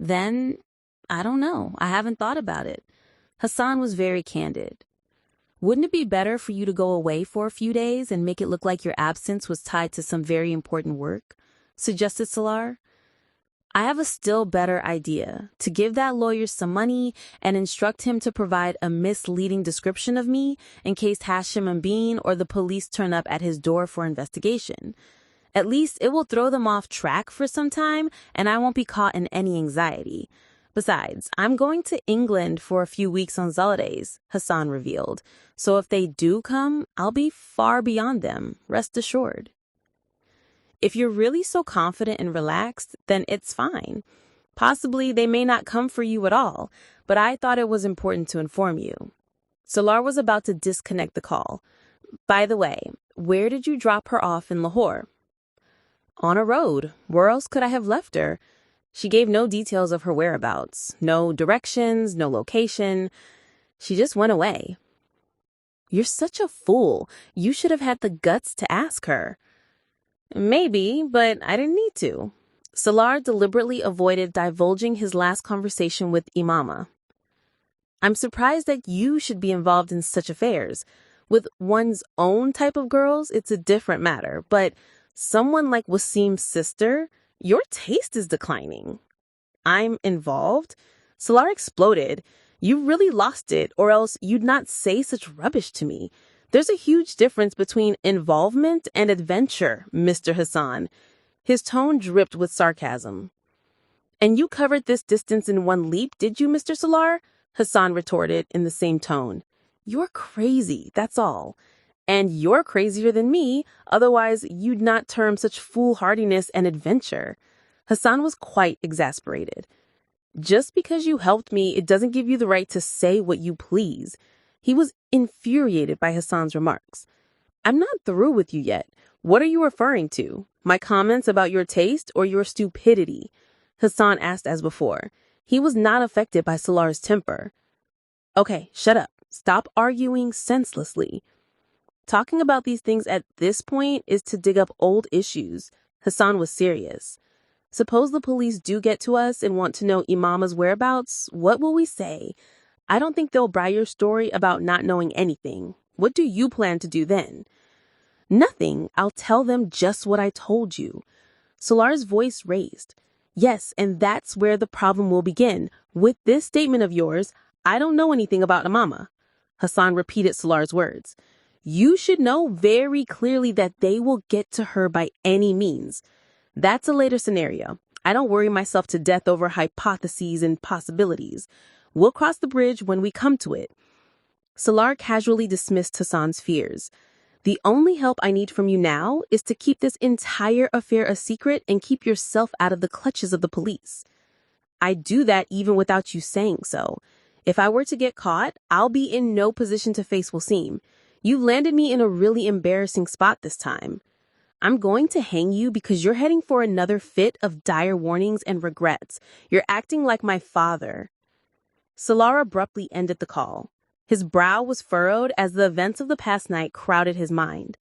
Then, I don't know. I haven't thought about it. Hassan was very candid. Wouldn't it be better for you to go away for a few days and make it look like your absence was tied to some very important work? Suggested Salar. I have a still better idea, to give that lawyer some money and instruct him to provide a misleading description of me in case Hashim and Bean or the police turn up at his door for investigation. At least it will throw them off track for some time and I won't be caught in any anxiety. Besides, I'm going to England for a few weeks on holidays, Hassan revealed. So if they do come, I'll be far beyond them, rest assured. If you're really so confident and relaxed, then it's fine. Possibly they may not come for you at all, but I thought it was important to inform you. Salar was about to disconnect the call. By the way, where did you drop her off in Lahore? On a road. Where else could I have left her? She gave no details of her whereabouts, no directions, no location. She just went away. You're such a fool. You should have had the guts to ask her. Maybe, but I didn't need to. Salar deliberately avoided divulging his last conversation with Imama. I'm surprised that you should be involved in such affairs. With one's own type of girls, it's a different matter, but someone like Wasim's sister, your taste is declining. I'm involved? Salar exploded. You really lost it, or else you'd not say such rubbish to me. There's a huge difference between involvement and adventure, Mr. Hassan. His tone dripped with sarcasm. And you covered this distance in one leap, did you, Mr. Salar? Hassan retorted in the same tone. You're crazy, that's all. And you're crazier than me, otherwise you'd not term such foolhardiness an adventure. Hassan was quite exasperated. Just because you helped me, it doesn't give you the right to say what you please. He was infuriated by Hassan's remarks. I'm not through with you yet. What are you referring to? My comments about your taste or your stupidity? Hassan asked as before. He was not affected by Salar's temper. Okay, shut up. Stop arguing senselessly. Talking about these things at this point is to dig up old issues. Hassan was serious. Suppose the police do get to us and want to know Imama's whereabouts, what will we say? I don't think they'll buy your story about not knowing anything. What do you plan to do then? Nothing. I'll tell them just what I told you. Salar's voice raised. Yes, and that's where the problem will begin. With this statement of yours, I don't know anything about Imama. Hassan repeated Salar's words. You should know very clearly that they will get to her by any means. That's a later scenario. I don't worry myself to death over hypotheses and possibilities. We'll cross the bridge when we come to it. Salar casually dismissed Hassan's fears. The only help I need from you now is to keep this entire affair a secret and keep yourself out of the clutches of the police. I'd do that even without you saying so. If I were to get caught, I'll be in no position to face Wasim. You've landed me in a really embarrassing spot this time. I'm going to hang you because you're heading for another fit of dire warnings and regrets. You're acting like my father. Salar abruptly ended the call. His brow was furrowed as the events of the past night crowded his mind.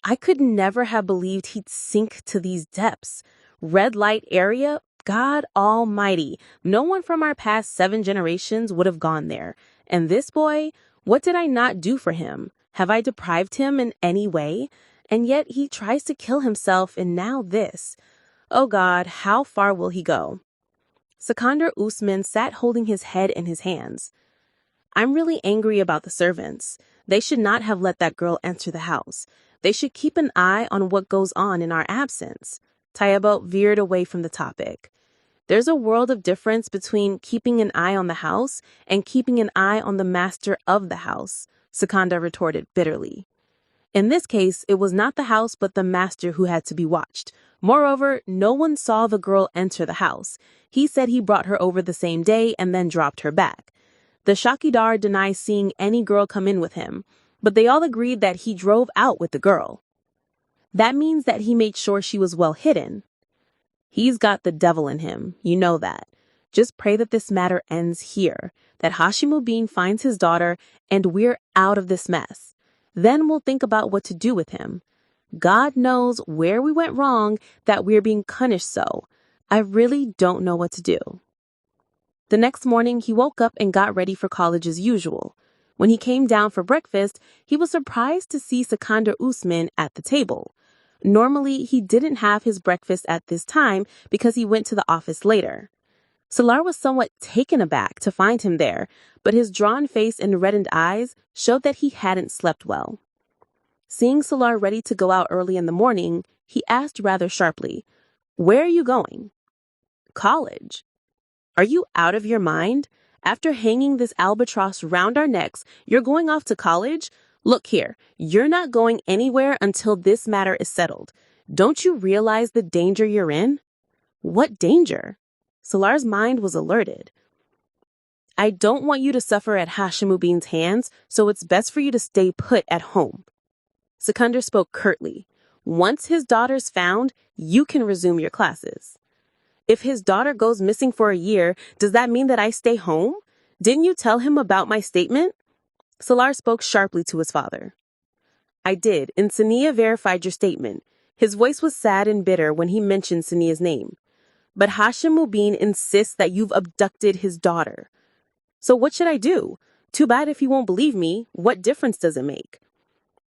I could never have believed he'd sink to these depths. Red light area? God almighty. No one from our past 7 generations would have gone there. And this boy, what did I not do for him? Have I deprived him in any way? And yet he tries to kill himself, and now this. Oh God, how far will he go? Sikandar Usman sat holding his head in his hands. I'm really angry about the servants. They should not have let that girl enter the house. They should keep an eye on what goes on in our absence. Tayyiba veered away from the topic. There's a world of difference between keeping an eye on the house and keeping an eye on the master of the house, Sikandar retorted bitterly. In this case, it was not the house but the master who had to be watched. Moreover, no one saw the girl enter the house. He said he brought her over the same day and then dropped her back. The Shakidar denies seeing any girl come in with him, but they all agreed that he drove out with the girl. That means that he made sure she was well hidden. He's got the devil in him, you know that. Just pray that this matter ends here, that Hashimuddin finds his daughter, and we're out of this mess. Then we'll think about what to do with him. God knows where we went wrong, that we're being punished so. I really don't know what to do. The next morning, he woke up and got ready for college as usual. When he came down for breakfast, he was surprised to see Sikandar Usman at the table. Normally, he didn't have his breakfast at this time because he went to the office later. Salar was somewhat taken aback to find him there, but his drawn face and reddened eyes showed that he hadn't slept well. Seeing Salar ready to go out early in the morning, he asked rather sharply, "Where are you going?" "College." "Are you out of your mind? After hanging this albatross round our necks, you're going off to college? Look here, you're not going anywhere until this matter is settled. Don't you realize the danger you're in?" "What danger?" Salar's mind was alerted. "I don't want you to suffer at Hashimuddin's hands, so it's best for you to stay put at home." Sikandar spoke curtly. "Once his daughter's found, you can resume your classes." "If his daughter goes missing for a year, does that mean that I stay home? Didn't you tell him about my statement?" Salar spoke sharply to his father. "I did, and Sania verified your statement." His voice was sad and bitter when he mentioned Sania's name. "But Hashimuddin insists that you've abducted his daughter. So what should I do? Too bad if you won't believe me. What difference does it make?"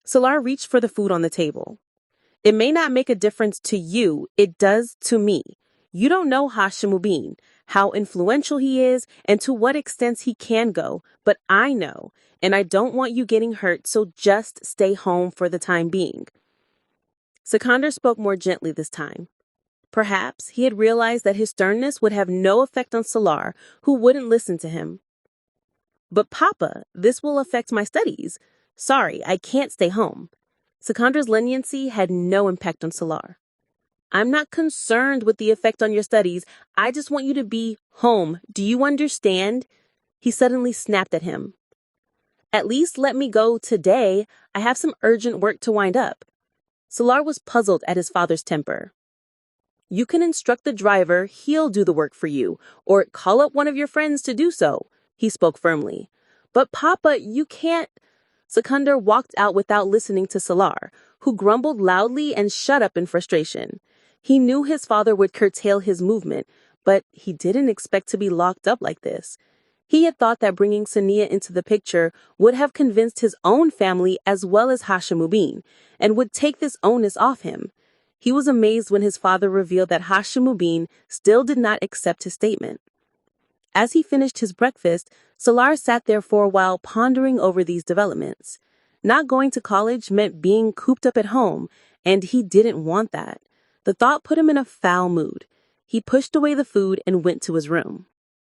Salar reached for the food on the table. "It may not make a difference to you, it does to me. You don't know Hashimuddin, how influential he is, and to what extent he can go, but I know, and I don't want you getting hurt, so just stay home for the time being." Sikandar spoke more gently this time. Perhaps he had realized that his sternness would have no effect on Salar, who wouldn't listen to him. "But Papa, this will affect my studies. Sorry, I can't stay home." Sikandar's leniency had no impact on Salar. "I'm not concerned with the effect on your studies. I just want you to be home. Do you understand?" He suddenly snapped at him. "At least let me go today. I have some urgent work to wind up." Salar was puzzled at his father's temper. "You can instruct the driver, he'll do the work for you, or call up one of your friends to do so," he spoke firmly. "But Papa, you can't." Sikandar walked out without listening to Salar, who grumbled loudly and shut up in frustration. He knew his father would curtail his movement, but he didn't expect to be locked up like this. He had thought that bringing Sania into the picture would have convinced his own family as well as Hashimuddin, and would take this onus off him. He was amazed when his father revealed that Hashimuddin still did not accept his statement. As he finished his breakfast, Salar sat there for a while pondering over these developments. Not going to college meant being cooped up at home, and he didn't want that. The thought put him in a foul mood. He pushed away the food and went to his room.